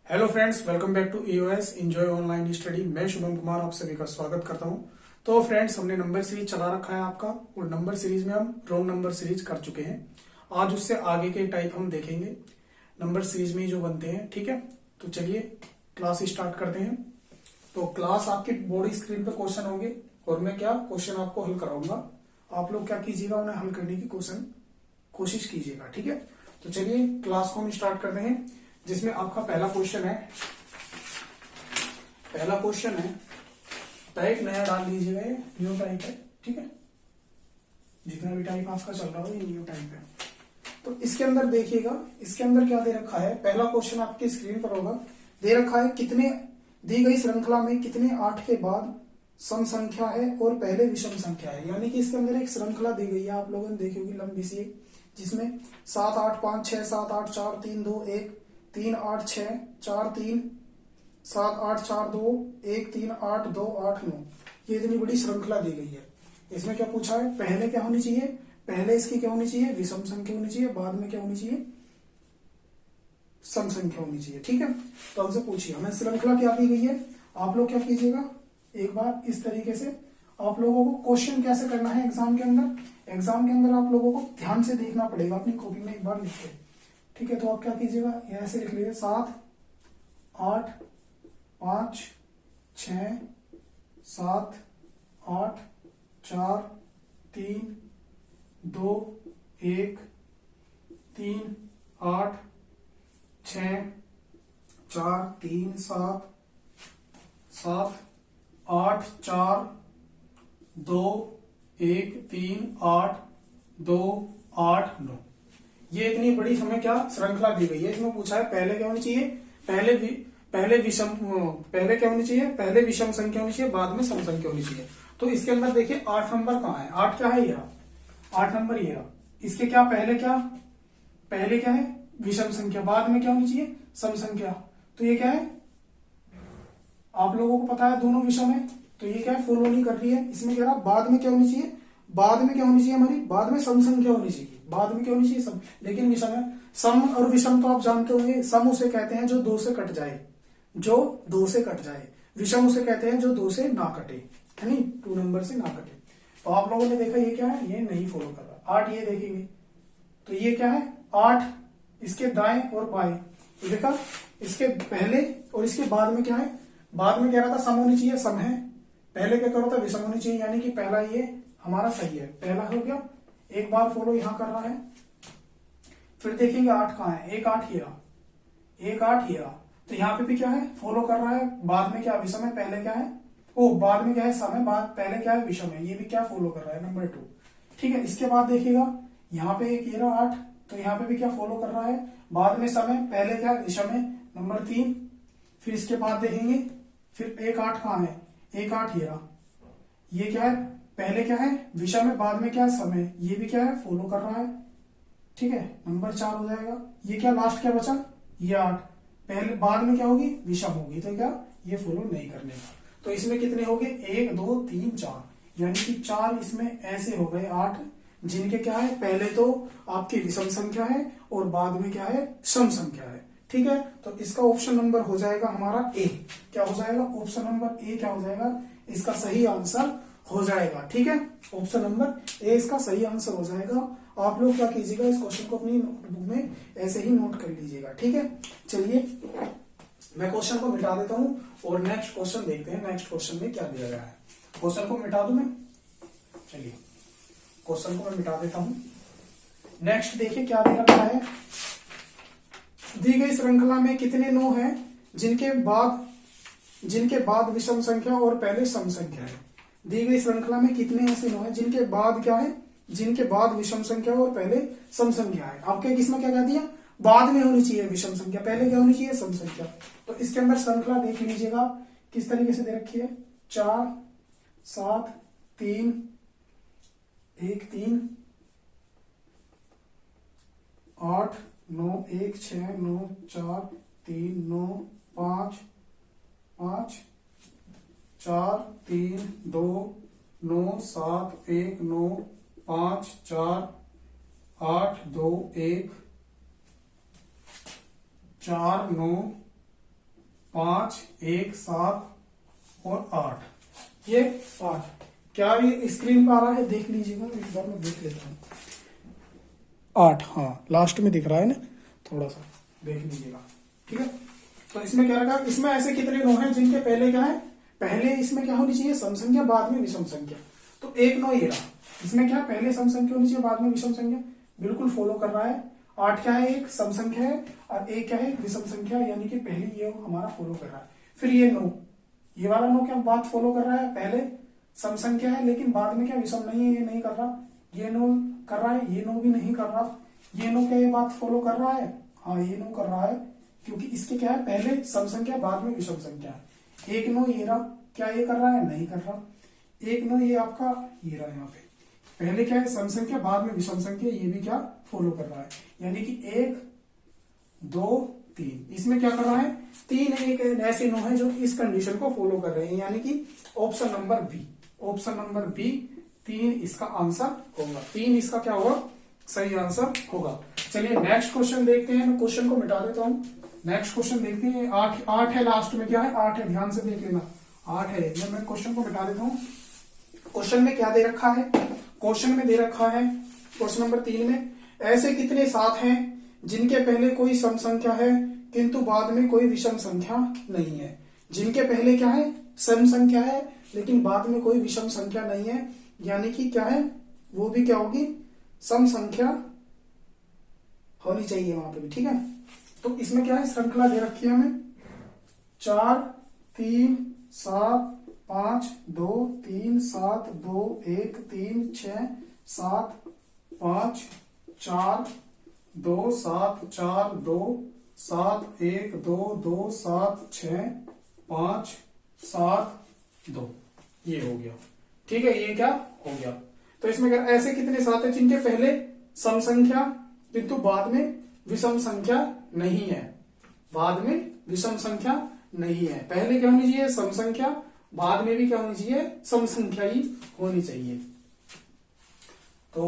Hello friends, welcome back to EOS enjoy online study. मैं शुभम कुमार आप सभी का स्वागत करता हूं। तो फ्रेंड्स, हमने नंबर सीरीज चला रखा है आपका, और नंबर सीरीज में हम रोंग नंबर सीरीज कर चुके हैं। आज उससे आगे के टाइप हम देखेंगे नंबर सीरीज में ही जो बनते हैं। ठीक है, तो चलिए क्लास स्टार्ट करते हैं। तो क्लास आपकी बोर्ड स्क्रीन पर क्वेश्चन होंगे और मैं क्या क्वेश्चन आपको हल कराऊंगा। आप लोग क्या कीजिएगा, उन्हें हल करने की कोशिश कीजिएगा। ठीक है, तो चलिए क्लास को हम स्टार्ट करते हैं, जिसमें आपका पहला क्वेश्चन है टाइप नया डाल लीजिएगा। ये न्यू टाइप है। ठीक है, जितना भी टाइप आपका चल रहा हो ये न्यू टाइप है। तो इसके अंदर देखिएगा, इसके अंदर क्या दे रखा है। पहला क्वेश्चन आपके स्क्रीन पर होगा। दे रखा है कितने दी गई श्रृंखला में कितने 8 के बाद सम संख्या है और पहले विषम संख्या है। यानी कि इसके अंदर एक श्रृंखला दी गई है, आप लोगों ने देखी होगी लंबी सी, जिसमें 7 8 5 6 7 8 4 3 2 1 3 8 6 4 3 7 8 4 2 1 3 8 2 8 9, ये इतनी बड़ी श्रृंखला दी गई है। इसमें क्या पूछा है, पहले क्या होनी चाहिए, पहले इसकी क्या होनी चाहिए, विषम संख्या होनी चाहिए, बाद में क्या होनी चाहिए, सम संख्या होनी चाहिए। ठीक है, तो हमसे पूछिए हमें श्रृंखला क्या दी गई है। आप लोग क्या कीजिएगा, एक बार इस तरीके से आप लोगों को क्वेश्चन कैसे करना है एग्जाम के अंदर आप लोगों को ध्यान से देखना पड़ेगा, अपनी कॉपी में एक बार लिख के। ठीक है, तो आप क्या कीजिएगा, ऐसे लिख लीजिए 7 8 5 6 7 8 4 3 2 1 3 8 6 4 3 7 7 8 4 2 1 3 8 2 8 9, ये इतनी बड़ी हमें क्या श्रृंखला दी गई है। इसमें पूछा है पहले क्या होनी चाहिए, पहले क्या होनी चाहिए, पहले विषम संख्या होनी चाहिए, बाद में सम संख्या होनी चाहिए। तो इसके अंदर देखिए 8 नंबर कहाँ है, 8 क्या है, ये 8 नंबर ये रहा। इसके क्या पहले क्या है, विषम संख्या, बाद में क्या होनी चाहिए, सम संख्या। तो ये क्या है, आप लोगों को पता है दोनों विषम है, तो ये क्या है, फॉलो नहीं कर रही है। इसमें कह रहा बाद में क्या होनी चाहिए, बाद में क्या होनी चाहिए हमारी, बाद में सम संख्या होनी चाहिए, बाद में क्या होनी चाहिए, सम, लेकिन विषम है। सम और विषम तो आप जानते होंगे, सम उसे कहते हैं जो 2 से कट जाए, विषम उसे कहते हैं जो 2 से ना कटे, यानी 2 नंबर से ना कटे। तो आप लोगों ने देखा ये क्या है, ये नहीं फॉलो कर रहा। 8 ये देखेंगे तो ये क्या है, 8 इसके दाएं और बाएं, देखा इसके पहले और इसके बाद में क्या है, बाद में कह रहा था सम होनी चाहिए, सम है। पहले क्या कर रहा था, विषम होनी चाहिए, यानी कि पहला ये हमारा सही है, पहला हो गया। एक बार फॉलो यहां कर रहा है, फिर देखेंगे 8 कहां है, 1 8 ही रहा। तो यहाँ पे भी क्या है, फॉलो कर रहा है, बाद में क्या विषम है, पहले क्या है, बाद में क्या है, सम है, पहले क्या है, विषम है, ये भी क्या फॉलो कर रहा है, नंबर 2। ठीक है, इसके बाद देखिएगा यहाँ पे एक ये रहा 8, तो यहाँ पे भी क्या फॉलो कर रहा है, बाद में सम है, पहले क्या विषम है, नंबर 3। फिर इसके बाद देखेंगे, फिर 1 8 कहां है, 1 8 ही रहा। ये क्या है, पहले क्या है, विषम है, बाद में क्या है, सम है, ये भी क्या है, फॉलो कर रहा है। ठीक है, नंबर 4 हो जाएगा। ये क्या लास्ट क्या बचा, ये 8, पहले बाद में क्या होगी, विषम होगी, तो क्या ये फॉलो नहीं करने का। तो इसमें कितने हो गए, 1 2 3 4, यानी कि 4 इसमें ऐसे हो गए 8, जिनके क्या है, पहले तो आपकी विषम संख्या है और बाद में क्या है, सम संख्या है। ठीक है, तो इसका ऑप्शन नंबर हो जाएगा हमारा ए। क्या हो जाएगा, ऑप्शन नंबर ए क्या हो जाएगा, इसका सही आंसर हो जाएगा। ठीक है, ऑप्शन नंबर ए इसका सही आंसर हो जाएगा। आप लोग क्या कीजिएगा, इस क्वेश्चन को अपनी नोटबुक में ऐसे ही नोट कर लीजिएगा। ठीक है, चलिए मैं क्वेश्चन को मिटा देता हूं और नेक्स्ट क्वेश्चन देखते हैं। नेक्स्ट क्वेश्चन में क्या दिया गया है, क्वेश्चन को मिटा दूं मैं, चलिए क्वेश्चन को मैं मिटा देता हूं। नेक्स्ट देखिए क्या दे रखा है, दी गई श्रृंखला में कितने 9 हैं जिनके बाद विषम संख्या और पहले सम संख्या है। दी गई श्रृंखला में कितने ऐसे 9 हैं जिनके बाद क्या है, जिनके बाद विषम संख्या और पहले सम संख्या है। आपके किसमें क्या कह दिया, बाद में होनी चाहिए विषम संख्या, पहले क्या होनी चाहिए, सम संख्या। तो इसके अंदर श्रृंखला देख लीजिएगा किस तरीके से दे रखी है, 4 7 3 1 3 8 9 1 6 9 4 3 9 5 5 4 3 2 9 7 1 9 5 4 8 2 1 4 9 5, 1, 7 और 8, ये 8। क्या ये स्क्रीन पर आ रहा है? देख लीजिएगा एक बार, मैं देख लेता हूँ। 8, हाँ लास्ट में दिख रहा है ना, थोड़ा सा देख लीजिएगा। ठीक है, तो इसमें क्या रखा, इसमें ऐसे कितने 9 हैं जिनके पहले क्या है, पहले इसमें क्या होनी चाहिए, सम संख्या, बाद में विषम संख्या। तो 1, 9 ये रहा, इसमें क्या पहले सम संख्या होनी चाहिए, बाद में विषम संख्या, बिल्कुल फॉलो कर रहा है। 8 क्या है, एक सम संख्या है, और 1 क्या है, विषम संख्या, यानी कि पहले ये हमारा फॉलो कर रहा है। फिर ये 9, ये वाला 9 क्या बात फॉलो कर रहा है, पहले सम संख्या है लेकिन बाद में क्या विषम नहीं है, ये नहीं कर रहा। ये 9 कर रहा है, ये 9 भी नहीं कर रहा। ये 9 क्या ये बात फॉलो कर रहा है, हाँ ये 9 कर रहा है, क्योंकि इसके क्या है, पहले सम संख्या बाद में विषम संख्या है। 1, 9 ये रहा, क्या ये कर रहा है, नहीं कर रहा। 1, 9 ये आपका ये रहा, यहाँ पे पहले क्या है सम संख्या, बाद में विषम संख्या, ये भी क्या फॉलो कर रहा है, यानी कि 1, 2, 3। इसमें क्या कर रहा है, 3 एक ऐसे 9 है जो इस कंडीशन को फॉलो कर रहे हैं, यानी कि option number B, option number B 3 इसका आंसर होगा। 3 इसका क्या होगा, सही आंसर होगा। चलिए नेक्स्ट क्वेश्चन देखते हैं, मैं क्वेश्चन को मिटा देता हूं। नेक्स्ट क्वेश्चन देखते हैं, 8 है, लास्ट में क्या है, 8 है, ध्यान से देख लेना 8 है। मैं क्वेश्चन को मिटा देता हूं। क्वेश्चन में क्या दे रखा है, क्वेश्चन में दे रखा है क्वेश्चन नंबर 3 में, ऐसे कितने 7 हैं जिनके पहले कोई सम संख्या है किंतु बाद में कोई विषम संख्या नहीं है। जिनके पहले क्या है, सम संख्या है लेकिन बाद में कोई विषम संख्या नहीं है, यानी कि क्या है, वो भी क्या होगी, सम संख्या होनी चाहिए वहां पे भी। ठीक है, तो इसमें क्या है, श्रृंखला दे रखी है हमें 4, 3, 7, 5, 2, 3, 7, 2, 1, 3, 6, 7, 5, 4, 2, 7, 4, 2, 7, 1, 2, 2, 7, 6, 5, 7, 2, ये हो गया। ठीक है, ये क्या हो गया। तो इसमें क्या, ऐसे कितने 7 है जिनके पहले सम संख्या किंतु बाद में विषम संख्या नहीं है, बाद में विषम संख्या नहीं है। पहले क्या होनी चाहिए, सम संख्या, बाद में भी क्या होनी चाहिए, सम संख्या ही होनी चाहिए। तो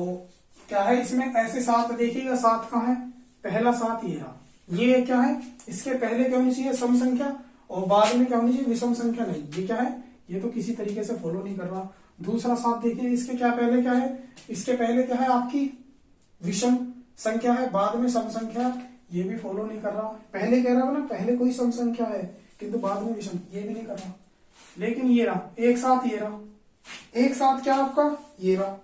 क्या है इसमें, ऐसे 7 देखिएगा, 7 कहां है, पहला 7 ये रहा, ये क्या है, इसके पहले क्या होनी चाहिए, सम संख्या, और बाद में क्या होनी चाहिए, विषम संख्या नहीं। ये क्या है, ये तो किसी तरीके से फॉलो नहीं कर रहा। दूसरा 7 देखिए, इसके क्या पहले क्या है, इसके पहले क्या है आपकी विषम संख्या है, बाद में सम संख्या, ये भी फॉलो नहीं कर रहा। पहले कह रहा हूं ना, पहले कोई सम संख्या है किंतु बाद में विषम, ये भी नहीं कर रहा। लेकिन ये रहा, एक साथ ये रहा, एक साथ क्या आपका ये रहा,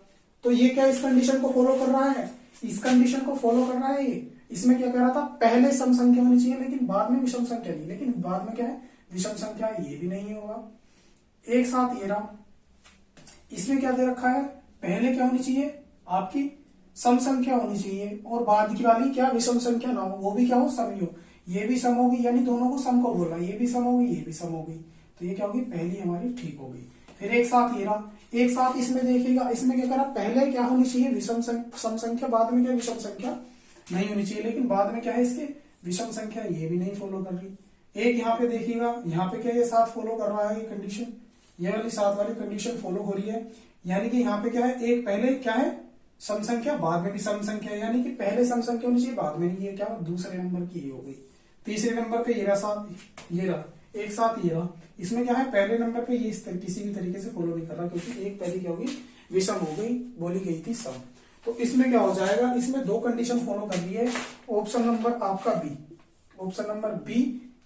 तो ये क्या इस कंडीशन को फॉलो कर रहा है, इस कंडीशन को फॉलो कर रहा है ये। इसमें क्या कह रहा था, पहले सम संख्या होनी चाहिए लेकिन बाद में विषम संख्या नहीं, लेकिन बाद में क्या है, विषम संख्या, ये भी नहीं होगा। एक साथ ये रहा, इसमें क्या दे रखा है, पहले क्या होनी चाहिए आपकी सम संख्या होनी चाहिए, और बाद की वाली क्या विषम संख्या ना हो, वो भी क्या हो, सम ही हो। ये भी सम होगी, यानी दोनों को सम को बोलना, ये भी सम होगी, ये भी सम होगी, तो ये क्या होगी, पहली हमारी ठीक होगी। फिर एक साथ ये रहा, एक साथ इसमें देखिएगा, इसमें क्या करा, पहले क्या होनी चाहिए, विषम सम संख्या, बाद में क्या विषम संख्या नहीं होनी चाहिए, लेकिन बाद में क्या है इसके विषम संख्या, ये भी नहीं फॉलो कर रही। एक यहाँ पे देखिएगा, यहाँ पे क्या ये 7 फॉलो कर रहा है, ये कंडीशन, ये वाली 7 वाली कंडीशन फॉलो हो रही है, यानी कि यहाँ पे क्या है, एक पहले क्या है सम संख्या, बाद में भी सम संख्या, यानी कि पहले सम संख्या होनी चाहिए, बाद में नहीं, ये क्या दूसरे नंबर की ये हो गई। तीसरे नंबर पे ये रहा 7, ये रहा, एक साथ ये रहा, इसमें क्या है, पहले नंबर पे ये किसी भी तरीके से फॉलो नहीं कर रहा, क्योंकि एक पहली क्या होगी, विषम हो गई, बोली गई थी सम। तो इसमें क्या हो जाएगा, इसमें 2 कंडीशन फॉलो कर रही है, ऑप्शन नंबर आपका बी, ऑप्शन नंबर बी,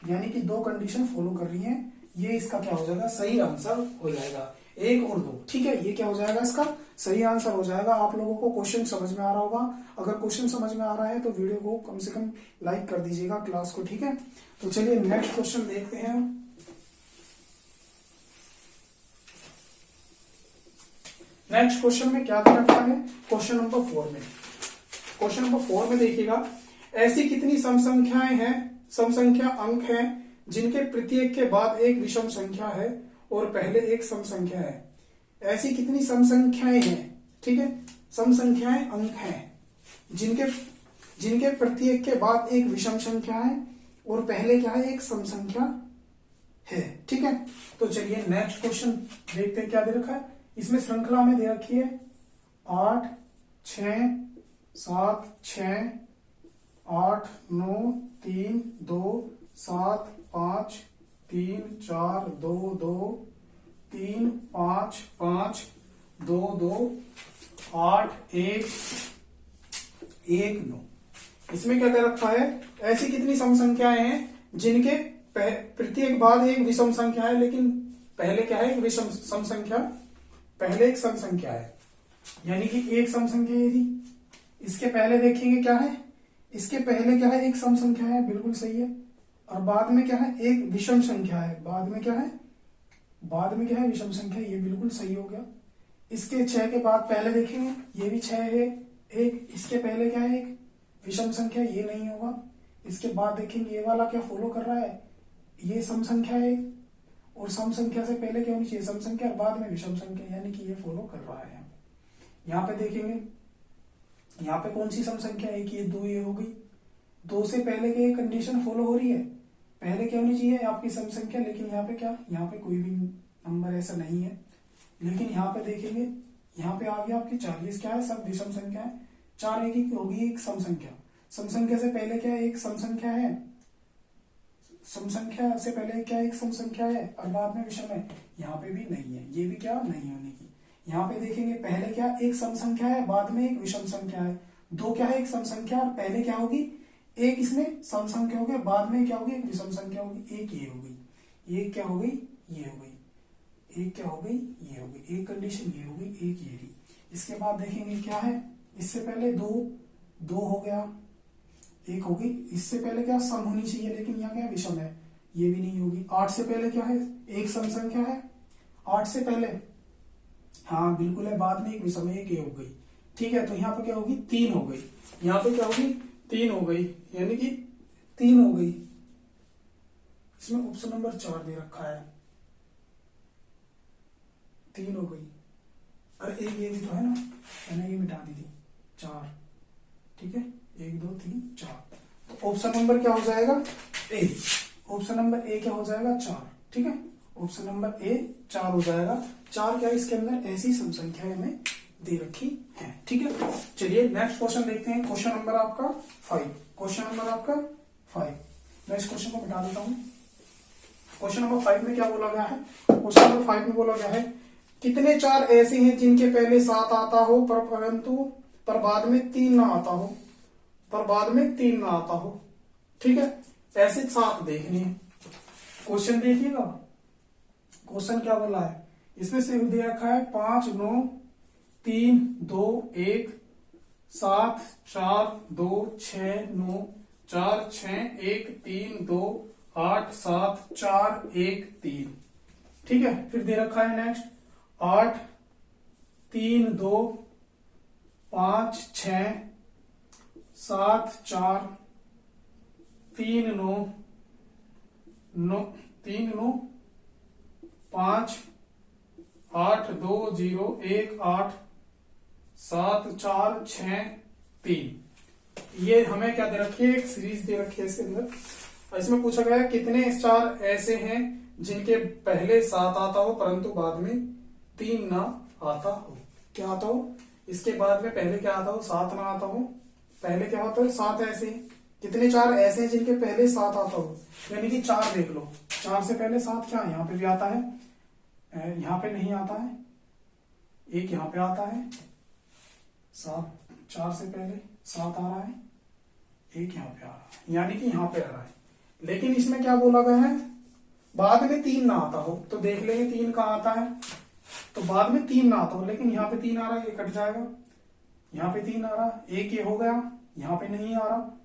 यानी कि 2 कंडीशन फॉलो कर रही है, ये इसका क्या हो जाएगा, सही आंसर हो जाएगा, 1 और 2। ठीक है, ये क्या हो जाएगा, इसका सही आंसर हो जाएगा। आप लोगों को क्वेश्चन समझ में आ रहा होगा, अगर क्वेश्चन समझ में आ रहा है तो वीडियो को कम से कम लाइक कर दीजिएगा, क्लास को। ठीक है, तो चलिए नेक्स्ट क्वेश्चन देखते हैं। नेक्स्ट क्वेश्चन में क्या दे रखा है, क्वेश्चन नंबर 4 में, क्वेश्चन नंबर 4 में देखिएगा, ऐसी कितनी सम संख्याएं हैं, सम संख्या अंक हैं जिनके प्रत्येक के बाद एक विषम संख्या है और पहले एक सम संख्या है। ऐसी कितनी सम संख्याएं हैं, ठीक है, सम संख्याएं अंक हैं जिनके प्रत्येक के बाद एक विषम संख्या है और पहले क्या है, एक सम संख्या है। ठीक है, तो चलिए नेक्स्ट क्वेश्चन देखते हैं क्या दे रखा है। इसमें श्रृंखला में दे रखी है 8, 6, 7, 6, 8, 9, 3, 2, 7, 5, 3 4 2 2 3 5 5 2 2 8 1 1 9। इसमें क्या कर रखा है, ऐसी कितनी सम संख्याएं हैं जिनके प्रत्येक बाद एक विषम संख्या है, लेकिन पहले क्या है, एक विषम सम संख्या, पहले एक सम संख्या है, यानी कि एक सम संख्या यदि इसके पहले देखेंगे क्या है, इसके पहले क्या है, एक सम संख्या है, बिल्कुल सही है, और बाद में क्या है, एक विषम संख्या है, बाद में क्या है, बाद में क्या है, विषम संख्या, ये बिल्कुल सही हो गया। इसके 6 के बाद पहले देखेंगे, ये भी 6 है, एक इसके पहले क्या है, एक विषम संख्या, ये नहीं होगा। इसके बाद देखेंगे ये वाला क्या फॉलो कर रहा है, ये सम संख्या है, और सम संख्या से पहले क्या होनी चाहिए, सम संख्या, और बाद में विषम संख्या, यानी कि ये फॉलो कर रहा है। यहाँ पे देखेंगे, यहाँ पे कौन सी सम संख्या है कि ये 2 ये हो गई, 2 से पहले की कंडीशन फॉलो हो रही है, पहले क्या होनी चाहिए आपकी सम संख्या, लेकिन यहाँ पे क्या, यहाँ पे कोई भी नंबर ऐसा नहीं है। लेकिन यहाँ पे देखेंगे, यहाँ पे आ गया आपकी 4, ये क्या है, सब विषम संख्या है, 4 एक ही होगी एक सम संख्या, सम संख्या से पहले क्या है, एक सम संख्या है, सम संख्या से पहले क्या एक सम संख्या है, और बाद में विषम है, यहाँ पे भी नहीं है, ये भी क्या नहीं होने की। यहाँ पे देखेंगे पहले क्या एक सम संख्या है, बाद में एक विषम संख्या है, 2 क्या है, एक सम संख्या, और पहले क्या होगी, एक इसमें सम संख्या होगी, बाद में क्या होगी, एक विषम संख्या होगी, एक ये हो गई, एक क्या हो गई, ये हो गई, एक क्या हो गई, ये हो गई, एक कंडीशन ये हो गई, एक ये भी। इसके बाद देखेंगे क्या है, इससे पहले 2 हो गया, एक होगी, इससे पहले क्या सम होनी चाहिए, लेकिन यहाँ क्या विषम है, ये भी नहीं होगी। 8 से पहले क्या है, एक सम संख्या है, 8 से पहले, हाँ बिल्कुल है, बाद में एक विषम है, एक ये हो गई, ठीक है। तो यहाँ पे क्या होगी, 3 हो गई, यहाँ पे क्या होगी, 3 हो गई, यानी कि 3 हो गई। इसमें ऑप्शन नंबर 4 दे रखा है, 3 हो गई, अरे एक ये भी तो है ना, मैंने ये मिटा दी थी, 4, ठीक है, 1 2 3 4, तो ऑप्शन नंबर क्या हो जाएगा, ए, ऑप्शन नंबर ए क्या हो जाएगा, 4, ठीक है, ऑप्शन नंबर ए 4 हो जाएगा। 4 क्या इसके अंदर ऐसी सम संख्याएं हमें दे रखी है, ठीक है। चलिए नेक्स्ट क्वेश्चन देखते हैं, क्वेश्चन नंबर आपका 5, क्वेश्चन नंबर आपका 5, मैं इस क्वेश्चन को मिटा देता हूं। क्वेश्चन नंबर 5 में क्या बोला गया है, क्वेश्चन नंबर 5 में बोला गया है, कितने 4 ऐसे हैं जिनके पहले 7 आता हो पर बाद में 3 ना आता हो, पर बाद में 3 ना आता हो, ठीक है। ऐसे 7 देखने हैं, क्वेश्चन देखिएगा, क्वेश्चन क्या बोला है, इसमें से दे रखा है 5 9 3 2 1 7 4 2 6 9 4 6 1 3 2 8 7 4 1 3, ठीक है। फिर दे रखा है नेक्स्ट 8 3 2 5 6 7 4 3 9 3 9 5 8 2 0 1 8 7 4 6 3, ये हमें क्या दे रखी है, एक सीरीज दे रखी है इसके अंदर। इसमें पूछा गया है कितने 4 ऐसे हैं जिनके पहले 7 आता हो परंतु बाद में 3 ना आता हो, क्या आता हो, इसके बाद में पहले क्या आता हो, 7 ना आता हो, पहले क्या होता है 7 ऐसे, कितने 4 ऐसे हैं जिनके पहले 7 आता हो, यानी कि 4 देख लो, 4 से पहले 7 क्या यहाँ पे भी आता है, यहाँ पे नहीं आता है, एक यहाँ पे आता है, 7 4 से पहले 7 आ रहा है, एक यहाँ पे आ रहा है, यानी कि यहाँ पे आ रहा है। लेकिन इसमें क्या बोला गया है, बाद में 3 ना आता हो, तो देख लेंगे 3 कहाँ आता है, तो बाद में 3 ना आता हो, लेकिन यहाँ पे 3 आ रहा है, ये कट जाएगा, यहाँ पे 3 आ रहा, एक ये हो गया, यहाँ पे नहीं आ रहा,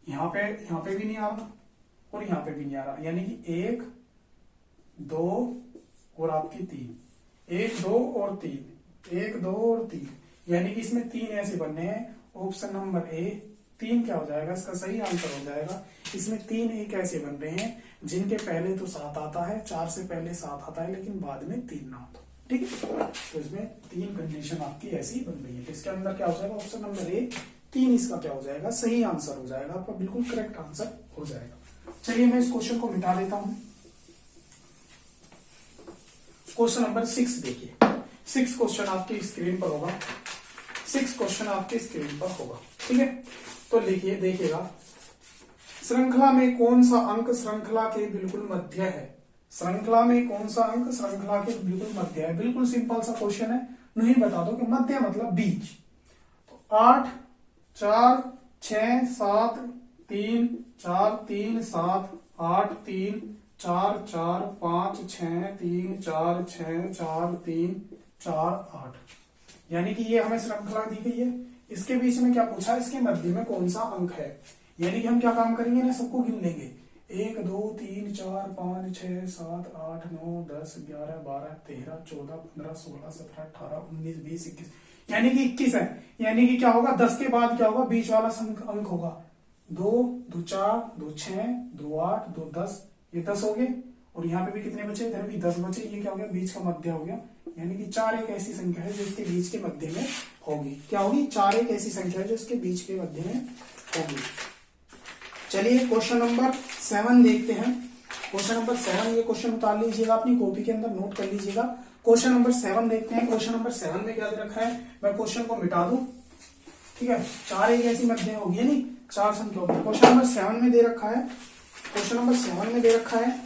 यहाँ पे भी नहीं आ रहा, और यहाँ पे भी नहीं आ रहा, यानी कि 1 2 और आपकी 3, 1 2 और 3, 1 2 और 3, यानी कि इसमें 3 ऐसे बनने हैं। ऑप्शन नंबर ए 3 क्या हो जाएगा, इसका सही आंसर हो जाएगा। इसमें 3 एक ऐसे बन रहे हैं जिनके पहले तो 7 आता है, 4 से पहले 7 आता है, लेकिन बाद में 3 ना आता, ठीक है। तो इसमें 3 कंडीशन आपकी ऐसी बन रही है, तो इसके अंदर क्या हो जाएगा, ऑप्शन नंबर ए 3 इसका क्या हो जाएगा, सही आंसर हो जाएगा, आपका बिल्कुल करेक्ट आंसर हो जाएगा। चलिए मैं इस क्वेश्चन को मिटा देता हूं। क्वेश्चन नंबर 6 देखिए, 6 क्वेश्चन आपकी स्क्रीन पर होगा, 6 क्वेश्चन आपके स्क्रीन पर होगा, ठीक है। तो देखिएगा, श्रृंखला में कौन सा अंक श्रृंखला के बिल्कुल मध्य है, श्रृंखला में कौन सा अंक श्रृंखला के बिल्कुल मध्य है। बिल्कुल सिंपल सा क्वेश्चन है, नहीं बता दो कि मध्य मतलब बीच। तो 8 4 6 7 3 4 3 7 8 3 4 4 5 6 3 4 6 4 3 4 8, यानी कि ये हमें श्रृंखला दी गई है। इसके बीच में क्या पूछा है, इसके मध्य में कौन सा अंक है। यानी कि हम क्या काम करेंगे ना, सबको गिन लेंगे। 1 2 3 4 5 6 7 8 9 10 11 12 13 14 15 16 17 18 19 20 21, यानी कि 21 है। यानी कि क्या होगा, 10 के बाद क्या होगा, बीच वाला अंक होगा 2 2 4 2 6 2 8 2 10, ये 10 हो गए। और यहाँ पे भी कितने बचे, इधर भी 10 बचे। ये क्या हो गया, बीच का मध्य हो गया। यानी कि 4 एक ऐसी संख्या है जो इसके बीच के मध्य में होगी। क्या होगी, 4 एक ऐसी संख्या है जो इसके बीच के मध्य में होगी। चलिए क्वेश्चन नंबर 7 देखते हैं। क्वेश्चन नंबर 7, ये क्वेश्चन उतार लीजिएगा अपनी कॉपी के अंदर, नोट कर लीजिएगा। क्वेश्चन नंबर 7 देखते हैं। क्वेश्चन नंबर 7 में क्या दे रखा है, मैं क्वेश्चन को मिटा दूं, ठीक है। 4 एक ऐसी मध्य होगी, नहीं 4 संख्या होगी। क्वेश्चन नंबर 7 में दे रखा है, क्वेश्चन नंबर 7 में दे रखा है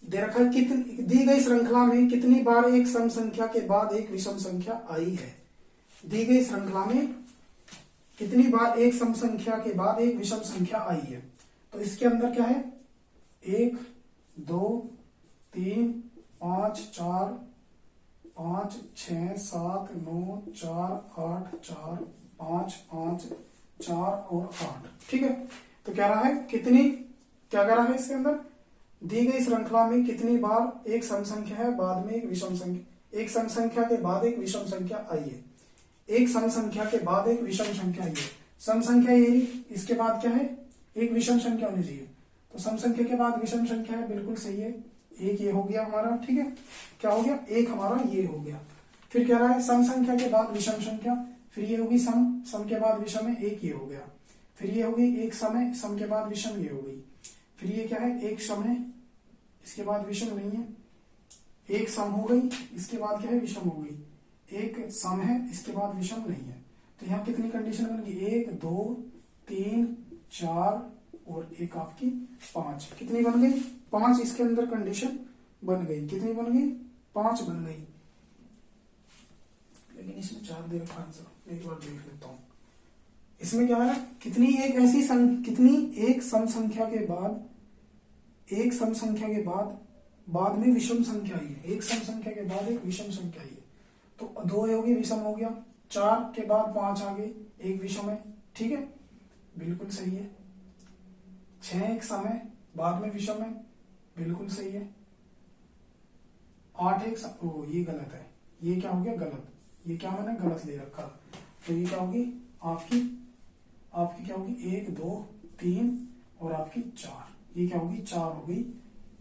कितनी दी गई श्रृंखला में कितनी बार एक सम संख्या के बाद एक विषम संख्या आई है। दी गई श्रृंखला में कितनी बार एक सम संख्या के बाद एक विषम संख्या आई है। तो इसके अंदर क्या है, 1 2 3 5 4 5 6 7 9 4 8 4 5 5 4 और 8, ठीक है। तो क्या रहा है, क्या कह रहा है इसके अंदर, दी गई श्रृंखला में कितनी बार एक सम संख्या है बाद में एक विषम संख्या, एक सम संख्या के बाद एक विषम संख्या आई है। एक सम संख्या के बाद एक विषम संख्या आई है। सम संख्या ये, इसके बाद क्या है, एक विषम संख्या होनी चाहिए। तो सम संख्या के बाद विषम संख्या है, बिल्कुल सही है। एक ये हो गया हमारा, ठीक है। क्या हो गया, एक हमारा ये हो गया। फिर क्या रहा है, सम संख्या के बाद विषम संख्या, फिर ये होगी सम के बाद विषम है, एक ये हो गया। फिर ये होगी एक सम है, सम के बाद विषम ये हो गई। फिर ये क्या है, एक सम है, इसके बाद विषम नहीं है। एक सम हो गई, इसके बाद क्या है, विषम हो गई। एक सम है, इसके बाद विषम नहीं है। तो यहाँ कितनी कंडीशन बन गई, 1 2 3 4 और एक आपकी 5। कितनी बन गई, 5 इसके अंदर कंडीशन बन गई। कितनी बन गई, 5 बन गई। लेकिन इसमें 4 दे रखा आंसर, एक बार देख लेता हूं। इसमें क्या है, कितनी एक सम संख्या के बाद, एक सम संख्या के बाद में विषम संख्या आई है। एक सम संख्या के बाद एक विषम संख्या आई है। तो 2 होगी, विषम हो गया। 4 के बाद 5 आ गए, एक विषम है, ठीक है, बिल्कुल सही है। 6 एक सम है, बाद में विषम है, बिल्कुल सही है। 8 एक सम, ओ ये गलत है, ये क्या हो गया, गलत। ये क्या मैंने गलत ले रखा। तो ये क्या होगी आपकी क्या होगी, 1 2 3 और आपकी 4। ये क्या होगी, 4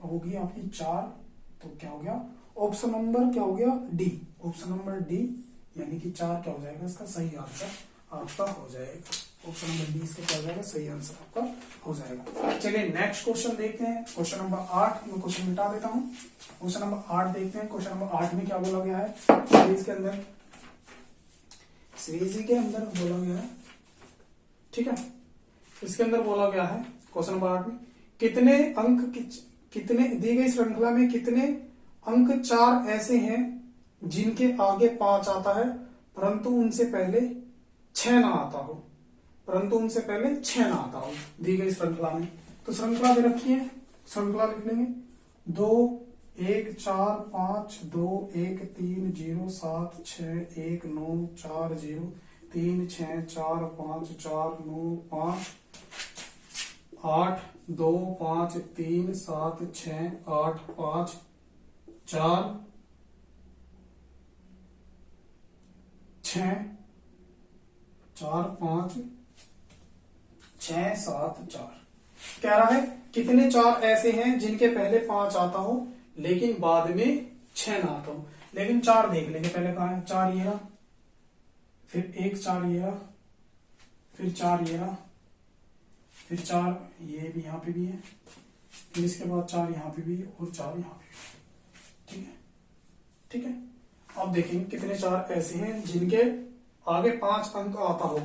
होगी आपकी 4। तो क्या हो गया, ऑप्शन नंबर क्या हो गया, डी। ऑप्शन नंबर डी, यानी कि 4 क्या हो जाएगा, इसका सही आंसर आपका हो जाएगा। ऑप्शन नंबर डी इसका क्या हो जाएगा, सही आंसर आपका हो जाएगा। चलिए नेक्स्ट क्वेश्चन देखते हैं। क्वेश्चन नंबर 8 में क्वेश्चन मिटा देता हूं। क्वेश्चन नंबर 8 देखते हैं। क्वेश्चन नंबर 8 में क्या बोला गया है, सीरीज के अंदर बोला गया है, ठीक है। इसके अंदर बोला गया है क्वेश्चन नंबर 8 में, कितने दी गई श्रृंखला में कितने अंक 4 ऐसे हैं जिनके आगे 5 आता है परंतु उनसे पहले 6 ना आता हो। दी गई श्रृंखला में। तो श्रृंखला दे रखी है, श्रृंखला लिख लेंगे 2 1 4 5 2 1 3 0 7 6 1 9 4 0 3 6 4 5 4 9 5 8 2 5 3 7 6 8 5 4 6 4 5 6 7 4। कह रहा है कितने 4 ऐसे हैं जिनके पहले 5 आता हो लेकिन बाद में 6 ना आता हो। लेकिन 4 देख लेंगे पहले, कहा है 4 ये रहा, फिर 1 4 ये रहा, फिर 4 ये रहा, फिर 4 ये भी यहाँ पे भी है, फिर इसके बाद 4 यहाँ पे भी और 4 यहाँ पे भी, ठीक है। अब देखेंगे कितने 4 ऐसे हैं जिनके आगे 5 अंक आता हो।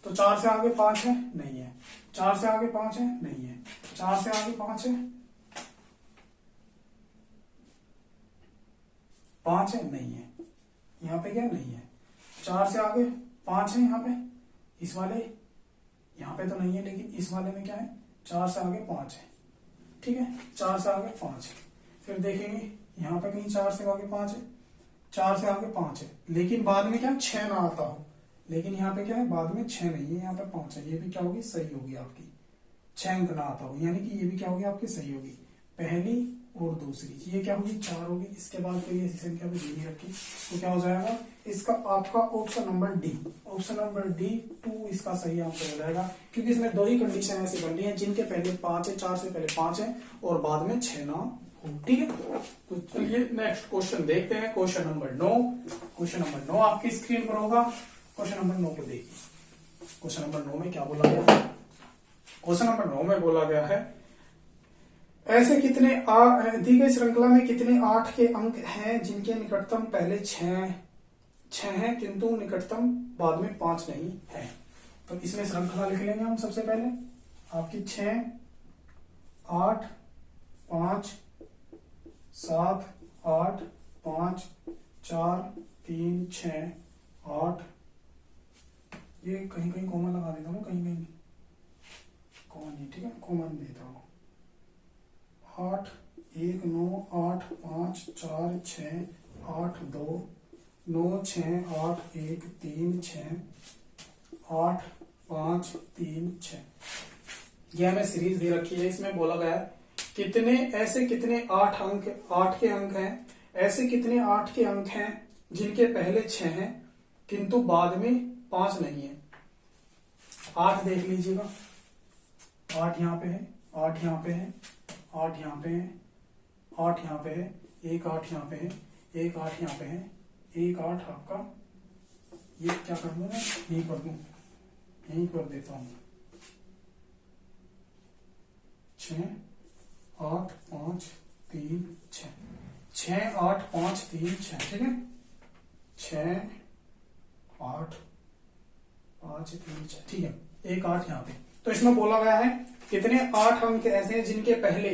तो 4 से आगे 5 है, नहीं है। 4 से आगे 5 है, नहीं है। 4 से आगे 5 है, 5 है, नहीं है। यहाँ पे क्या नहीं है। 4 से आगे 5 है यहाँ पे, इस वाले यहाँ पे तो नहीं है, लेकिन इस वाले में क्या है, 4 से आगे 5 है। ठीक है, 4 से आगे 5 है। फिर देखेंगे यहाँ पे कहीं 4 से आगे 5 है, 4 से आगे 5 है, लेकिन बाद में क्या 6 ना आता हो। लेकिन यहाँ पे क्या है, बाद में 6 नहीं है, यहाँ पे 5 है। ये भी क्या होगी, सही होगी आपकी, 6 अंक ना आता हो, यानी कि ये भी क्या होगी आपकी, सही होगी। पहली और दूसरी ये क्या होगी, 4 होगी। इसके बाद कोई ऐसी संख्या भी नहीं रखी, तो क्या हो जाएगा इसका आपका option number D. Option number D 2 इसका सही आंसर हो जाएगा, क्योंकि इसमें 2 ही कंडीशन ऐसी बन रही है जिनके पहले 5 है, 4 से पहले 5 है और बाद में 6 ना हो। ठीक है, तो चलिए नेक्स्ट क्वेश्चन देखते हैं। Question number 9। क्वेश्चन नंबर 9 आपकी स्क्रीन पर होगा। क्वेश्चन नंबर 9 को देखिए। क्वेश्चन नंबर 9 में क्या बोला गया है। क्वेश्चन नंबर 9 में बोला गया है, ऐसे कितने दी गई श्रृंखला में कितने 8 के अंक हैं जिनके निकटतम पहले 6 हैं किंतु निकटतम बाद में 5 नहीं है। तो इसमें श्रृंखला लिख लेंगे हम सबसे पहले आपकी 6, 8, 5, 7, 8, 5, 4, 3, 6, 8। ये कहीं कहीं कॉमन लगा देता हूँ, कहीं कहीं कॉमन नहीं, ठीक है, कॉमन देता हूँ। 8, 1, 9, 8, 5, 4, 6, 8, 2, 9, 6, 8, 1, 3, 6, 8, 5, 3, 6। यह हमें सीरीज दे रखी है। इसमें बोला गया है कितने ऐसे कितने 8 के अंक हैं, ऐसे कितने 8 के अंक हैं जिनके पहले 6 हैं किंतु बाद में 5 नहीं है। 8 देख लीजिएगा, 8 यहाँ पे है, 8 यहाँ पे है, 8 यहाँ पे है, 8 यहाँ पे है, 1 8 यहाँ पे है, 1 8 यहाँ पे है, 1 8 आपका, ये क्या कर दूं मैं, यही कर दूं, यही कर देता हूं। 6 8 5 3 6, 6 8 5 3 6, ठीक है, 6 8 5 3 6, ठीक है, 1 8 यहाँ पे। तो इसमें बोला गया है कितने 8 अंक ऐसे हैं जिनके पहले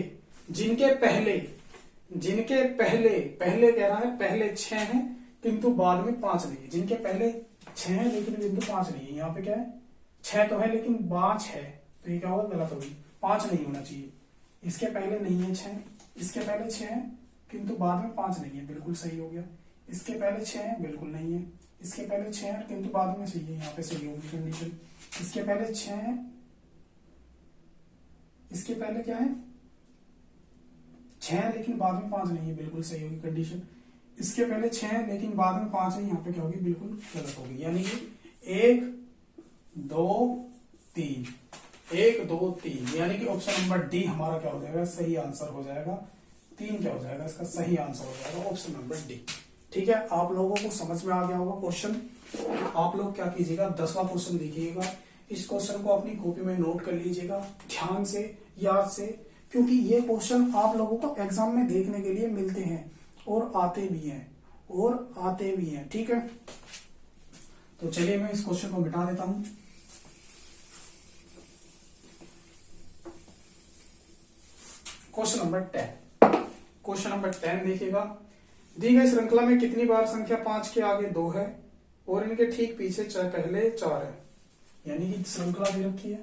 कह रहा है पहले 6 हैं किंतु बाद में 5 नहीं है। जिनके पहले 6 है लेकिन बिंदु 5 नहीं है। यहाँ पे क्या है, 6 तो है लेकिन 5 है, तो ये क्या होगा, गलत होगी, 5 नहीं होना चाहिए। इसके पहले नहीं है 6, इसके पहले 6 है किंतु बाद में 5 नहीं है, बिल्कुल सही हो गया। इसके पहले 6 है, बिल्कुल नहीं है। इसके पहले 6 है किंतु बाद में सही है, यहाँ पे सही होगी कंडीशन। इसके पहले 6 है, इसके पहले क्या है, 6 है लेकिन बाद में 5 नहीं है, बिल्कुल सही होगी कंडीशन। इसके पहले 6 है लेकिन बाद में 5 है, यहाँ पे क्या होगी, बिल्कुल गलत होगी। यानी कि 1 2 3, 1 2 3, यानी कि ऑप्शन नंबर डी हमारा क्या हो जाएगा, सही आंसर हो जाएगा। 3 क्या हो जाएगा, इसका सही आंसर हो जाएगा ऑप्शन नंबर डी। ठीक है, आप लोगों को समझ में आ गया होगा क्वेश्चन। आप लोग क्या कीजिएगा, 10वां क्वेश्चन देखिएगा। इस क्वेश्चन को अपनी कॉपी में नोट कर लीजिएगा ध्यान से, याद से, क्योंकि ये क्वेश्चन आप लोगों को एग्जाम में देखने के लिए मिलते हैं और आते भी हैं, ठीक है। तो चलिए मैं इस क्वेश्चन को मिटा देता हूं। Question number 10। क्वेश्चन नंबर 10 देखिएगा, दी गई श्रृंखला में कितनी बार संख्या 5 के आगे 2 है और इनके ठीक पीछे पहले 4 है। यानी कि श्रृंखला दे रखी है,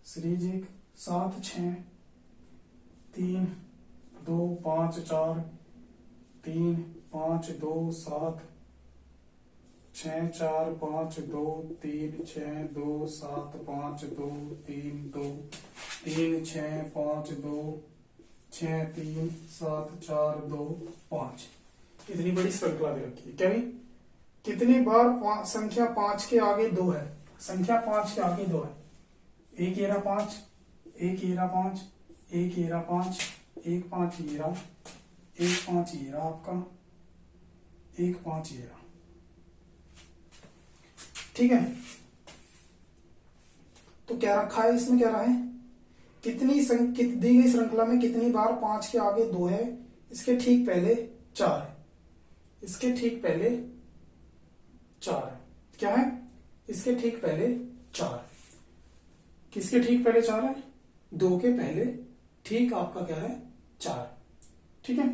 सीरीज 1 7 6 3 2 5 4 3 5 2 7 6 4 5 2 3 6 2 7 5 2 3 2 3 6 5 2 6 3 7 4 2 5। इतनी बड़ी श्रृंखला दे रखी है। क्या भी कितनी बार संख्या 5 के आगे 2 है, संख्या 5 के आगे 2 है। 1 ये रहा 5, 1 ये रहा 5, 1 ये रहा 5, 1 5 ये रहा, 1 5 ये रहा आपका, 1 5 ये रहा, ठीक है। तो क्या रखा है इसमें, क्या रहा है, दी गई श्रृंखला में कितनी बार 5 के आगे 2 है, इसके ठीक पहले 4 है, इसके ठीक पहले 4 है। क्या है, इसके ठीक पहले 4, किसके ठीक पहले 4 है, 2 के पहले ठीक आपका क्या है 4, ठीक है।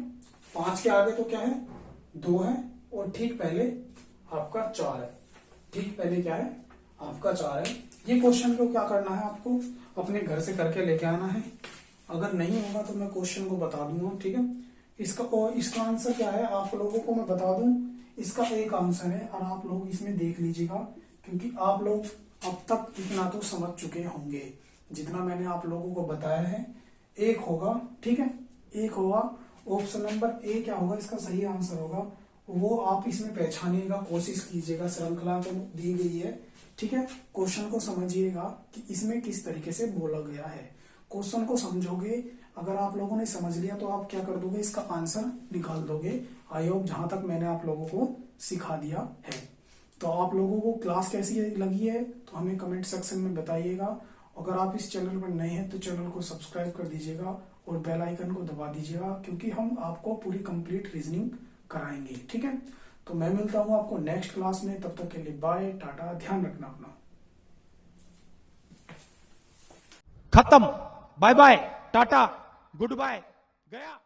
5 के आगे तो क्या है 2 है और ठीक पहले आपका 4 है। ठीक पहले क्या है, आपका 4 है। ये क्वेश्चन को क्या करना है, आपको अपने घर से करके लेके आना है। अगर नहीं होगा तो मैं क्वेश्चन को बता दूंगा, ठीक है। इसका आंसर क्या है आप लोगों को मैं बता दूं, इसका एक आंसर है और आप लोग इसमें देख लीजिएगा, क्योंकि आप लोग अब तक इतना तो समझ चुके होंगे जितना मैंने आप लोगों को बताया है। एक होगा, ठीक है, एक होगा ऑप्शन नंबर ए। क्या होगा इसका सही आंसर होगा, वो आप इसमें पहचानिएगा, कोशिश कीजिएगा। श्रृंखला तो दी गई है, ठीक है। क्वेश्चन को समझिएगा कि इसमें किस तरीके से बोला गया है। क्वेश्चन को समझोगे, अगर आप लोगों ने समझ लिया तो आप क्या कर दोगे, इसका आंसर निकाल दोगे। आई होप जहां तक मैंने आप लोगों को सिखा दिया है। तो आप लोगों को क्लास कैसी लगी है तो हमें कमेंट सेक्शन में बताइएगा। अगर आप इस चैनल पर नए हैं तो चैनल को सब्सक्राइब कर दीजिएगा और बेल आइकन को दबा दीजिएगा, क्योंकि हम आपको पूरी कंप्लीट रीजनिंग कराएंगे, ठीक है। तो मैं मिलता हूं आपको नेक्स्ट क्लास में, तब तक के लिए बाय, टाटा, ध्यान रखना अपना। खत्म, बाय बाय, टाटा, गुड बाय, गया।